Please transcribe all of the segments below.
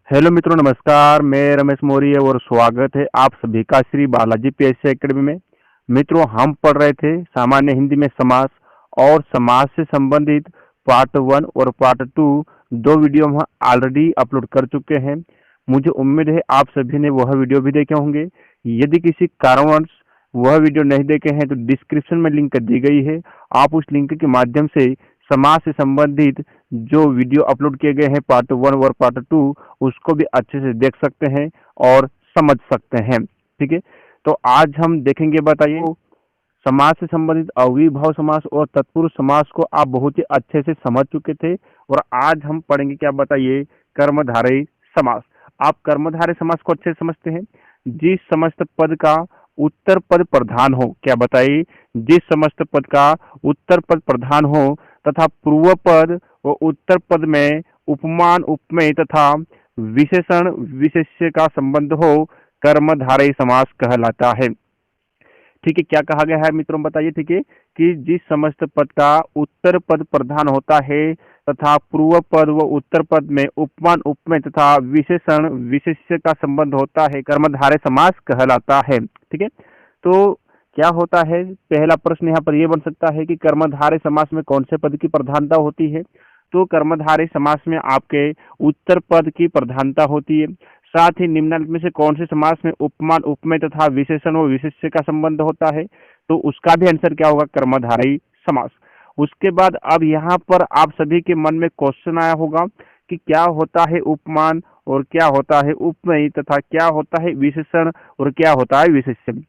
Hello मित्रों, नमस्कार। मैं रमेश मौर्य और स्वागत है आप सभी का श्री बालाजी पीएससी एकेडमी में। मित्रों, हम पढ़ रहे थे सामान्य हिंदी में समास और समास से संबंधित पार्ट 1 और पार्ट 2 दो वीडियो हम ऑलरेडी अपलोड कर चुके हैं। मुझे उम्मीद है आप सभी ने वह वीडियो भी देखे होंगे। यदि किसी कारणवश वह वीडियो नहीं देखे हैं तो डिस्क्रिप्शन में लिंक दी गई है। आप उस लिंक के माध्यम से समाज से संबंधित जो वीडियो अपलोड किए गए हैं पार्ट 1 और पार्ट 2 उसको भी अच्छे से देख सकते हैं और समझ सकते हैं। ठीक है, तो आज हम देखेंगे, बताइए, समाज से संबंधित अव्ययीभाव समास और तत्पुरुष समास को आप बहुत ही अच्छे से समझ चुके थे। और आज हम पढ़ेंगे, क्या बताइए, कर्मधारय समास। आप कर्मधारय समास को अच्छे से समझते हैं। जिस समस्त पद का उत्तर पद प्रधान हो, क्या बताइए, जिस समस्त पद का उत्तर पद प्रधान हो तथा पूर्व पद व उत्तर पद में उपमान उपमेय तथा विशेषण विशेष्य का संबंध हो, कर्मधारय समास कहलाता है। ठीक है, क्या कहा गया है मित्रों, बताइए। ठीक है, कि जिस समस्त पद का उत्तर पद प्रधान होता है तथा पूर्व पद व उत्तर पद में उपमान उपमेय तथा विशेषण विशेष्य का संबंध होता है, कर्मधारय समास कहलाता है। ठीक है, तो क्या होता है, पहला प्रश्न यहाँ पर यह बन सकता है कि कर्मधारय समास में कौन से पद की प्रधानता होती है। तो कर्मधारय समास में आपके उत्तर पद की प्रधानता होती है। साथ ही निम्नलिखित में से कौन से समास में उपमान उपमेय तथा विशेषण व विशेष्य का संबंध होता है, तो उसका भी आंसर क्या होगा, कर्मधारय समास। उसके बाद अब यहाँ पर आप सभी के मन में क्वेश्चन आया होगा कि क्या होता है उपमान और क्या होता है उपमेय तथा क्या होता है विशेषण और क्या होता है विशेष्य।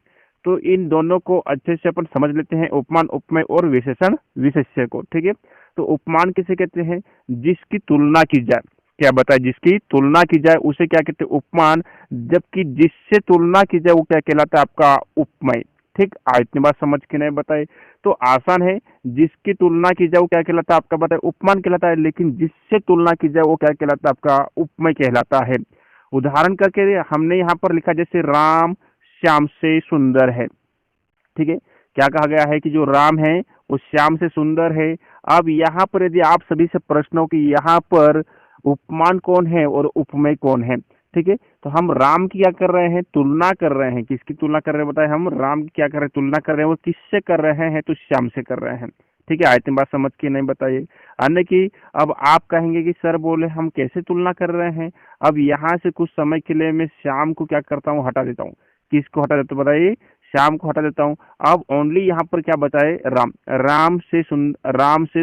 तो इन दोनों को अच्छे से अपन समझ लेते हैं, उपमान उपमेय और विशेषण विशेष्य को। ठीक है, तो उपमान किसे कहते हैं, जिसकी तुलना की जाए, क्या बताए, जिसकी तुलना की जाए उसे क्या कहते हैं, उपमान। जबकि जिससे तुलना की जाए वो क्या कहलाता है, आपका उपमेय। ठीक, इतनी बात समझ के नहीं बताए तो आसान है। जिसकी तुलना की जाए वो क्या कहलाता है, आपका बताए, उपमान कहलाता है। लेकिन जिससे तुलना की जाए वो क्या कहलाता है, आपका उपमेय कहलाता है। उदाहरण करके हमने यहाँ पर लिखा, जैसे राम श्याम से सुंदर है। ठीक है, क्या कहा गया है कि जो राम है वो श्याम से सुंदर है। अब यहाँ पर यदि आप सभी से प्रश्न हो कि यहाँ पर उपमान कौन है और उपमेय कौन है, ठीक है, तो हम राम की क्या कर रहे हैं, तुलना कर रहे हैं। किसकी तुलना कर रहे हैं, बताए, हम राम की क्या कर रहे हैं, तुलना कर रहे हैं। वो किससे कर रहे हैं, तो श्याम से कर रहे हैं। ठीक है, आयतन बात समझ के नहीं बताइए। अन्य की अब आप कहेंगे कि सर बोले हम कैसे तुलना कर रहे हैं। अब यहाँ से कुछ समय के लिए मैं श्याम को क्या करता हूँ, हटा देता हूँ। किसको हटा देता हूँ, बताइए, श्याम को हटा देता हूँ। अब ओनली यहाँ पर क्या बताए, राम। राम से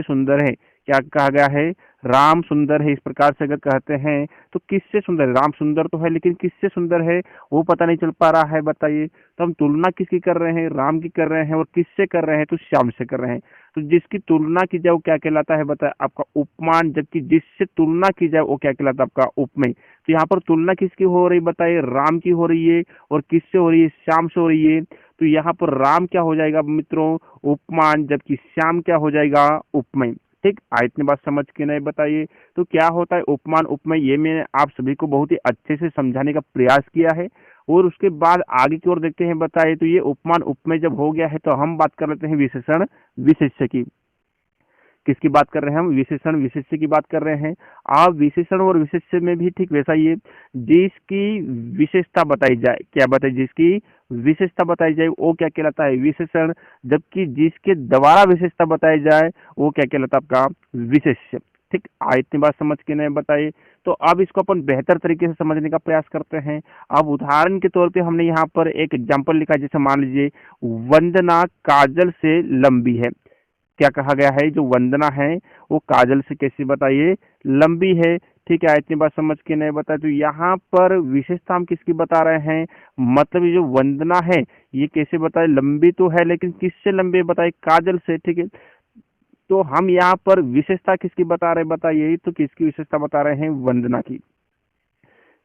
सुंदर है, क्या कहा गया है, राम सुंदर है। इस प्रकार से अगर कहते हैं तो किससे सुंदर है, राम सुंदर तो है लेकिन किससे सुंदर है वो पता नहीं चल पा रहा है, बताइए। तो हम तुलना किसकी कर रहे हैं, राम की कर रहे हैं। और किससे कर रहे हैं, तो श्याम से कर रहे हैं। तो जिसकी तुलना की जाए वो क्या कहलाता है, बताए, आपका उपमान। जबकि जिससे तुलना की जाए वो क्या कहलाता है, आपका उपमेय। तो यहाँ पर तुलना किसकी हो रही, बताइए, राम की हो रही है। और किससे हो रही है, श्याम से हो रही है। तो यहाँ पर राम क्या हो जाएगा मित्रों, उपमान। जबकि श्याम क्या हो जाएगा, उपमेय। ठीक, इतनी बात समझ के नहीं बताइए। तो क्या होता है उपमान उपमेय, ये मैंने आप सभी को बहुत ही अच्छे से समझाने का प्रयास किया है। और उसके बाद आगे की ओर देखते हैं, बताइए। तो ये उपमान उपमेय जब हो गया है तो हम बात कर लेते हैं विशेषण विशेष्य की। किसकी बात कर रहे हैं हम, विशेषण विशेष्य की बात कर रहे हैं। आप विशेषण और विशेष्य में भी ठीक वैसा ही है। जिसकी विशेषता बताई जाए, क्या बताए, जिसकी विशेषता बताई जाए वो क्या कहलाता है, विशेषण। जबकि जिसके द्वारा विशेषता बताई जाए वो क्या कहलाता है, आपका विशेष्य। ठीक, इतनी बात समझ के नहीं बताइए। तो अब इसको अपन बेहतर तरीके से समझने का प्रयास करते हैं। अब उदाहरण के तौर पे हमने यहाँ पर एक एग्जाम्पल लिखा, जैसे मान लीजिए, वंदना काजल से लंबी है। क्या कहा गया है, जो वंदना है वो काजल से कैसी, बताइए, लंबी है। ठीक है, इतनी बात समझ के नहीं बताए। तो यहाँ पर विशेषता हम किसकी बता रहे हैं, मतलब ये जो वंदना है ये कैसे बताए, लंबी तो है लेकिन किससे लंबी है, बताइए, काजल से। ठीक है, तो हम यहाँ पर विशेषता किसकी बता रहे हैं, बताइए, तो किसकी विशेषता बता रहे हैं, वंदना की।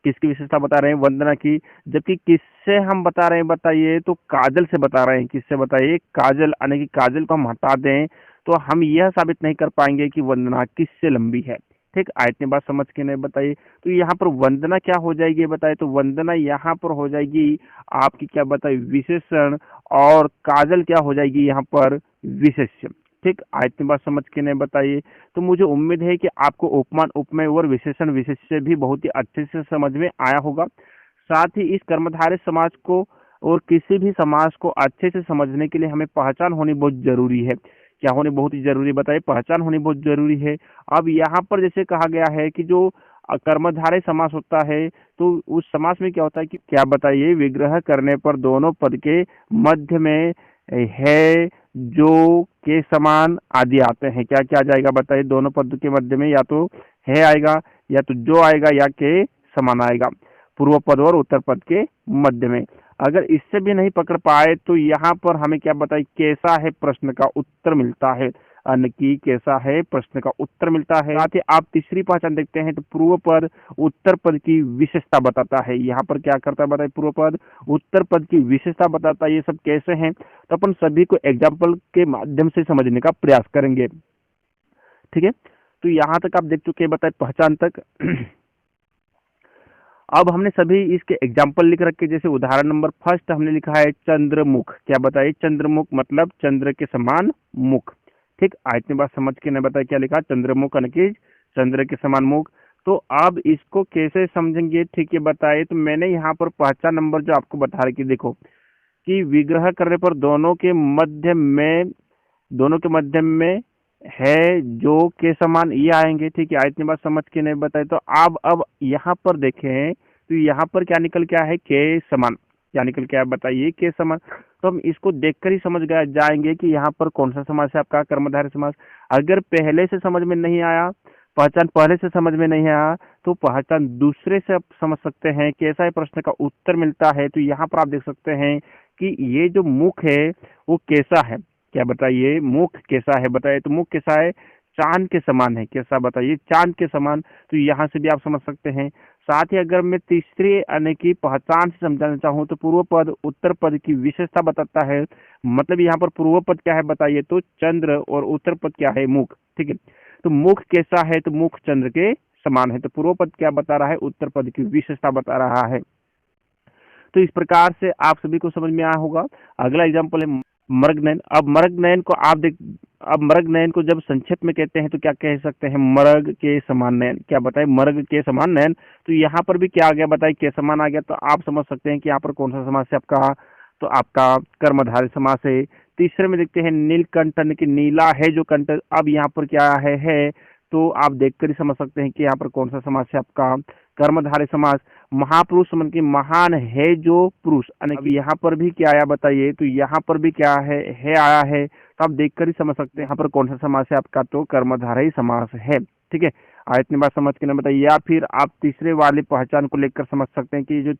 किसकी विशेषता बता रहे हैं, वंदना की। जबकि किससे हम बता रहे हैं, बताइए, तो काजल से बता रहे हैं। किससे, बताइए, काजल। यानी कि काजल को हम हटा दें तो हम यह साबित नहीं कर पाएंगे कि वंदना किससे लंबी है। ठीक, इतनी बात समझ के नहीं बताइए। तो यहाँ पर वंदना क्या हो जाएगी, बताइए, तो वंदना यहाँ पर हो जाएगी आपकी, क्या बताइए, विशेषण। और काजल क्या हो जाएगी यहाँ पर, विशेष्य। ठीक, इतनी बात समझ के नहीं बताइए। तो मुझे उम्मीद है कि आपको उपमान उपमेय और विशेषण विशेष्य भी बहुत ही अच्छे से समझ में आया होगा। साथ ही इस कर्मधारय समाज को और किसी भी समाज को अच्छे से समझने के लिए हमें पहचान होनी बहुत जरूरी है। क्या होनी बहुत ही जरूरी, बताइए, पहचान होनी बहुत जरूरी है। अब यहाँ पर जैसे कहा गया है कि जो कर्मधारय समास होता है, तो उस समास में क्या होता है कि क्या बताइए, विग्रह करने पर दोनों पद के मध्य में है, जो, के समान आदि आते हैं। क्या क्या आ जाएगा बताइए, दोनों पद के मध्य में या तो है आएगा, या तो जो आएगा, या के समान आएगा, पूर्व पद और उत्तर पद के मध्य में। अगर इससे भी नहीं पकड़ पाए तो यहाँ पर हमें क्या बताइए, कैसा है प्रश्न का उत्तर मिलता है, अन्न की कैसा है प्रश्न का उत्तर मिलता है। साथ ही आप तीसरी पहचान देखते हैं तो पूर्व पद उत्तर पद की विशेषता बताता है। यहाँ पर क्या करता है बताइए, पूर्व पद उत्तर पद की विशेषता बताता है। ये सब कैसे हैं तो अपन सभी को एग्जाम्पल के माध्यम से समझने का प्रयास करेंगे। ठीक है, तो यहाँ तक आप देख चुके हैं, बताए पहचान तक। अब हमने सभी इसके एग्जाम्पल लिख रखे। जैसे उदाहरण नंबर फर्स्ट हमने लिखा है चंद्रमुख। क्या बताइए, चंद्रमुख मतलब चंद्र के समान मुख। ठीक, इतनी बात समझ के ने बताया क्या लिखा, चंद्रमुख अनकीज चंद्र के समान मुख। तो अब इसको कैसे समझेंगे, ठीक है बताइए। तो मैंने यहाँ पर पहचान नंबर जो आपको बता रही, देखो कि विग्रह करने पर दोनों के मध्य में है, जो, के समान ये आएंगे। ठीक है, इतनी बात समझ के नहीं बताए। तो अब यहाँ पर देखें तो यहाँ पर क्या निकल के आया है, के समान। क्या निकल के आया बताइए, के समान। तो हम इसको देखकर ही समझ गए जाएंगे कि यहाँ पर कौन सा समास है आपका, कर्मधारय समास। अगर पहले से समझ में नहीं आया, पहचान पहले से समझ में नहीं आया, तो पहचान दूसरे से आप समझ सकते हैं। कैसा है प्रश्न का उत्तर मिलता है। तो यहाँ पर आप देख सकते हैं कि ये जो मुख है वो कैसा है। क्या बताइए, मुख कैसा है बताइए। तो मुख कैसा है, चांद के समान है। कैसा बताइए, चांद के समान। तो यहाँ से भी आप समझ सकते हैं। साथ ही अगर मैं तीसरी यानी कि पहचान से समझाना चाहूँ तो पूर्व पद उत्तर पद की विशेषता बताता है। मतलब यहाँ पर पूर्व पद क्या है बताइए, तो चंद्र, और उत्तर पद क्या है, मुख। ठीक है, तो मुख कैसा है, तो मुख चंद्र के समान है। तो पूर्व पद क्या बता रहा है, उत्तर पद की विशेषता बता रहा है। तो इस प्रकार से आप सभी को समझ में आया होगा। अगला एग्जाम्पल है मर्ग नयन। अब मर्ग नयन को आप देख, अब मर्ग नयन को जब संक्षेप में कहते हैं तो क्या कह सकते हैं, मर्ग के समान नयन। क्या बताए, मर्ग के समान नयन। तो यहाँ पर भी क्या आ गया बताइए, के समान आ गया। तो आप समझ सकते हैं कि यहाँ पर कौन सा समास है आपका, तो आपका कर्मधारय समास है। तीसरे में देखते हैं नीलकंठ, की नीला है जो कंठ। अब यहाँ पर क्या है, तो आप देखकर ही समझ सकते हैं कि यहाँ पर कौन सा समास है आपका, कर्मधारय समास। महापुरुष मन की महान है जो पुरुष। अब यहाँ पर भी क्या आया बताइए, तो यहाँ पर भी क्या है आया है। तो आप देखकर ही समझ सकते हैं यहाँ पर कौन सा समास है आपका, तो कर्मधारय समास है। ठीक है, इतनी बात समझ के ना बताइए। या फिर आप तीसरे वाली पहचान को लेकर समझ सकते हैं कि जो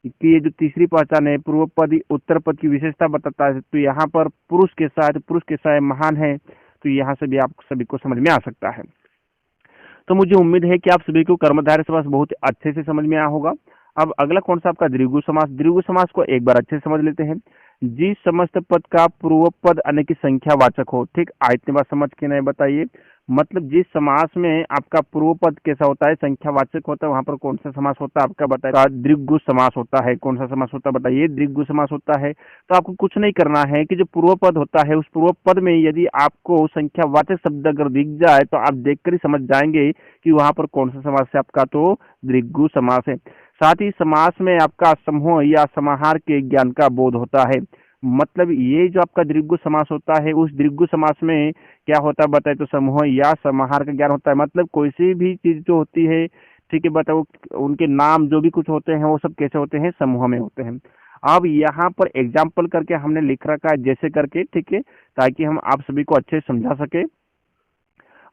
कि ये जो तीसरी पहचान है, पूर्व पद उत्तर पद की विशेषता बताता है। तो यहाँ पर पुरुष के साथ, पुरुष के साथ महान है। तो यहाँ से भी आप सभी को समझ में आ सकता है। तो मुझे उम्मीद है कि आप सभी को कर्मधारय समास बहुत अच्छे से समझ में आया होगा। अब अगला कौन सा आपका द्विगु समास। द्विगु समास को एक बार अच्छे से समझ लेते हैं। जिस समस्त पद का पूर्व पद अनेक संख्यावाचक हो। ठीक, इतनी बात समझ के नहीं बताइए। मतलब जिस समास में आपका पूर्व पद कैसा होता है, संख्यावाचक होता है, वहां पर कौन सा समास होता है आपका बताइए, द्विगु समास होता है। कौन सा समास होता है बताइए, द्विगु समास होता है। तो आपको कुछ नहीं करना है कि जो पूर्व पद होता है, उस पूर्व पद में यदि आपको संख्यावाचक शब्द अगर दिख जाए तो आप देखकर ही समझ जाएंगे कि वहां पर कौन सा समास है आपका, तो द्विगु समास है। साथ ही समास में आपका समूह या समाहार के ज्ञान का बोध होता है। मतलब ये जो आपका द्विगु समास होता है, उस द्विगु समास में क्या होता है बताए, तो समूह या समाहार का ज्ञान होता है। मतलब कोई सी भी चीज जो होती है, ठीक है बताओ, उनके नाम जो भी कुछ होते हैं वो सब कैसे होते हैं, समूह में होते हैं। अब यहाँ पर एग्जाम्पल करके हमने लिख रखा है जैसे करके, ठीक है, ताकि हम आप सभी को अच्छे से समझा सके।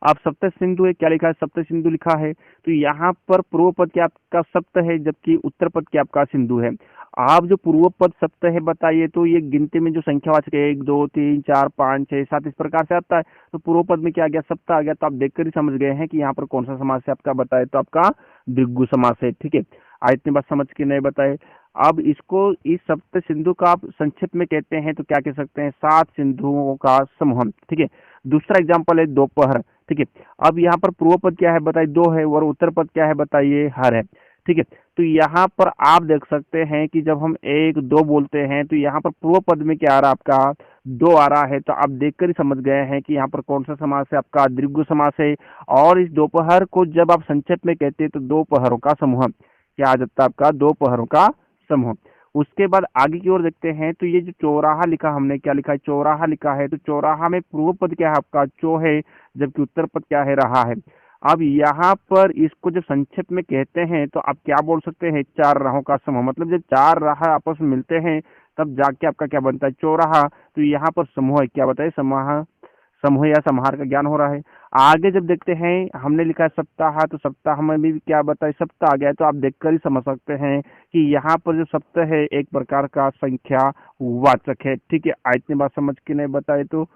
आप सप्त सिंधु है, क्या लिखा है, सप्त सिंधु लिखा है। तो यहाँ पर पूर्व पद क्या आपका सप्त है, जबकि उत्तर पद क्या आपका सिंधु है। आप जो पूर्व पद सप्त है बताइए, तो ये गिनती में जो संख्यावाचक है 1 2 3 4 5 6 7 इस प्रकार से आता है। तो पूर्व पद में क्या आ गया, सप्त आ गया। तो आप देखकर ही समझ गए हैं कि यहाँ पर कौन सा समास है आपका बताए, तो आपका द्विगु समास है। ठीक है, इतनी बात समझ के नहीं बताए। अब इसको इस सप्त सिंधु का आप संक्षिप्त में कहते हैं तो क्या कह सकते हैं, 7 सिंधुओं का समूह। ठीक है, दूसरा एग्जाम्पल है दोपहर। ठीक है, अब यहाँ पर पूर्व पद क्या है बताइए, 2 है, और उत्तर पद क्या है बताइए, हर है। ठीक है। तो यहाँ पर आप देख सकते हैं कि जब हम एक दो बोलते हैं तो यहाँ पर पूर्व पद में क्या आ रहा है आपका, दो आ रहा है। तो आप देखकर ही समझ गए हैं कि यहाँ पर कौन सा समास है, आपका दीर्घ समास है। और इस दोपहर को जब आप संक्षेप में कहते हैं तो दो पहरों का समूह क्या आ जाता है आपका, दो पहरों का समूह। उसके बाद आगे की ओर देखते हैं तो ये जो चौराहा लिखा, हमने क्या लिखा है, चौराहा लिखा है। तो चौराहा में पूर्व पद क्या है आपका, चो है, जबकि उत्तर पद क्या है, रहा है। अब यहाँ पर इसको जब संक्षेप में कहते हैं तो आप क्या बोल सकते हैं, चार राहों का समूह। मतलब जब चार राह आपस में मिलते हैं तब जाके आपका क्या बनता है, चौराहा। तो यहाँ पर समूह है, क्या बताए, समूह, समूह या समाहार का ज्ञान हो रहा है। आगे जब देखते हैं हमने लिखा है सप्ताह, तो सप्ताह में भी क्या बताए, सप्ताह आ गया है। तो आप देखकर ही समझ सकते हैं कि यहाँ पर जो सप्ताह है एक प्रकार का संख्या वाचक है। ठीक है, इतनी बात समझ के नहीं बताए तो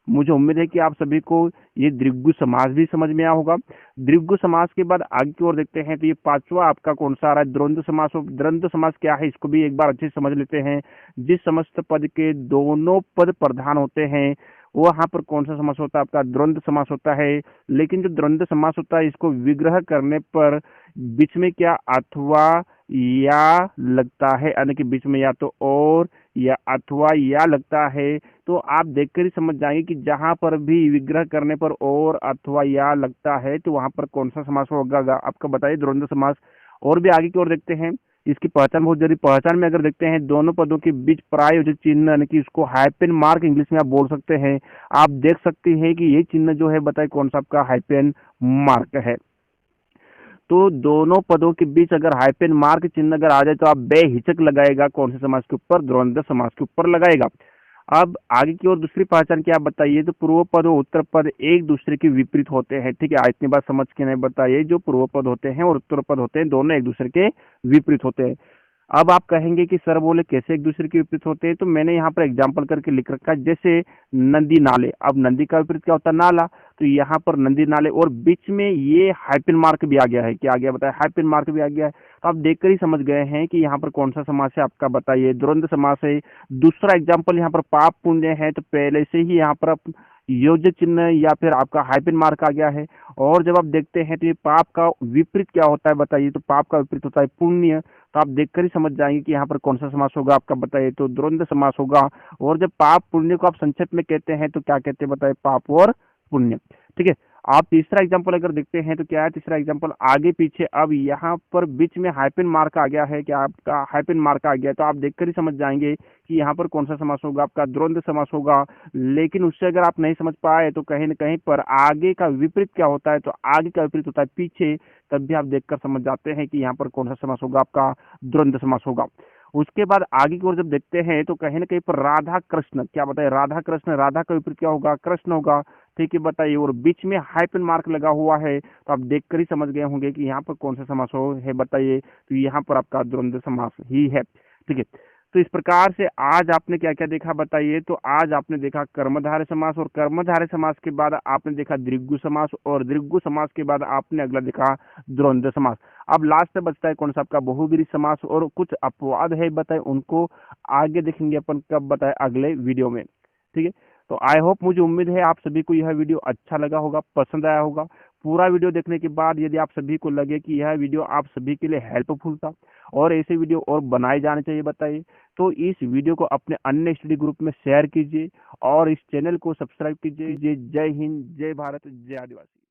मुझे उम्मीद है कि आप सभी को ये दीर्घ समास भी समझ में आया होगा। दीर्घ समास के बाद आगे की ओर देखते हैं तो ये पांचवा आपका कौन सा आ रहा है, द्वंद्व समास। द्वंद्व समास क्या है, इसको भी एक बार अच्छे से समझ लेते हैं। जिस समस्त पद के दोनों पद प्रधान होते हैं वो यहाँ पर कौन सा समास होता है, आपका द्वंद्व समास होता है। लेकिन जो द्वंद्व समास होता है इसको विग्रह करने पर बीच में क्या अथवा या लगता है, यानी कि बीच में या तो और या अथवा या लगता है। तो आप देखकर ही समझ जाएंगे कि जहां पर भी विग्रह करने पर और अथवा या लगता है तो वहां पर कौन सा समास होगा, आपका बताइए, द्वंद्व समास। और भी आगे की ओर देखते हैं, इसकी पहचान बहुत जरूरी। पहचान में अगर देखते हैं दोनों पदों के बीच प्रायोजित चिन्ह, यानी कि इसको हाइपेन मार्क इंग्लिश में आप बोल सकते हैं। आप देख सकते हैं कि ये चिन्ह जो है बताए कौन सा आपका हाइपेन मार्क है। तो दोनों पदों के बीच अगर हाइपेन मार्क चिन्ह अगर आ जाए तो आप बेहिचक लगाएगा कौन से समास के ऊपर, द्वंद्व समास के ऊपर लगाएगा। अब आगे की ओर दूसरी पहचान क्या आप बताइए, तो पूर्व पद और उत्तर पद एक दूसरे के विपरीत होते हैं। ठीक है, इतनी बात समझ के नहीं बताइए, जो पूर्व पद होते हैं और उत्तर पद होते हैं दोनों एक दूसरे के विपरीत होते हैं। अब आप कहेंगे कि सर बोले कैसे एक दूसरे के विपरीत होते हैं, तो मैंने यहाँ पर एग्जाम्पल करके लिख रखा है। जैसे नदी नाले, अब नदी का विपरीत क्या होता है, नाला। तो यहाँ पर नदी नाले और बीच में ये हाइपेन मार्क भी आ गया है, क्या आ गया बताए, हाइपेन मार्क भी आ गया है। तो आप देखकर ही समझ गए हैं कि यहाँ पर कौन सा समास है, आपका बताइए, द्वंद्व समास है। दूसरा एग्जाम्पल यहाँ पर पाप पुण्य है, तो पहले से ही यहाँ पर योज्य चिन्ह या फिर आपका हाइपेन मार्क आ गया है। और जब आप देखते हैं तो ये पाप का विपरीत क्या होता है बताइए, तो पाप का विपरीत होता है पुण्य। तो आप देखकर ही समझ जाएंगे कि यहाँ पर कौन सा समास होगा, आपका बताइए, तो द्वंद्व समास होगा। और जब पाप पुण्य को आप संक्षेप में कहते हैं तो क्या कहते हैं बताइए, पाप और पुण्य। ठीक है, आप तीसरा एग्जांपल अगर देखते हैं तो क्या है, तीसरा एग्जांपल आगे पीछे। अब यहाँ पर बीच में हाइपेन मार्क आ गया है, क्या आपका हाइपेन मार्क आ गया, तो आप देखकर ही समझ जाएंगे कि यहाँ पर कौन सा समास होगा, आपका द्वंद्व समास होगा। लेकिन उससे अगर आप नहीं समझ पाए तो कहीं न कहीं पर आगे का विपरीत क्या होता है, तो आगे का विपरीत होता है पीछे। तब भी आप देखकर समझ जाते हैं कि यहाँ पर कौन सा समास होगा, आपका द्वंद्व समास होगा। उसके बाद आगे की ओर जब देखते हैं तो कहीं ना कहीं पर राधा कृष्ण, क्या बताइए, राधा कृष्ण, राधा का विपरीत क्या होगा, कृष्ण होगा। ठीक है, बताइए। और बीच में हाइपन मार्क लगा हुआ है, तो आप देखकर ही समझ गए होंगे कि यहाँ पर कौन सा समास हो है, बताइए। तो यहाँ पर आपका द्वंद्व समास ही है। ठीक है, तो इस प्रकार से आज आपने क्या क्या देखा बताइए, तो आज आपने देखा कर्मधारय समास, और कर्मधारय समास के बाद आपने देखा दीर्घ समास, और दीर्घ समास के बाद आपने अगला देखा द्वंद्व समास। अब लास्ट में बचता है कौन सा, आपका बहुब्रीहि समास, और कुछ अपवाद है बताए, उनको आगे देखेंगे अपन, कब बताए, अगले वीडियो में। ठीक है, तो आई होप, मुझे उम्मीद है आप सभी को यह वीडियो अच्छा लगा होगा, पसंद आया होगा। पूरा वीडियो देखने के बाद यदि आप सभी को लगे कि यह वीडियो आप सभी के लिए हेल्पफुल था और ऐसे वीडियो और बनाए जाने चाहिए बताइए, तो इस वीडियो को अपने अन्य स्टडी ग्रुप में शेयर कीजिए और इस चैनल को सब्सक्राइब कीजिए। जय हिंद, जय भारत, जय आदिवासी।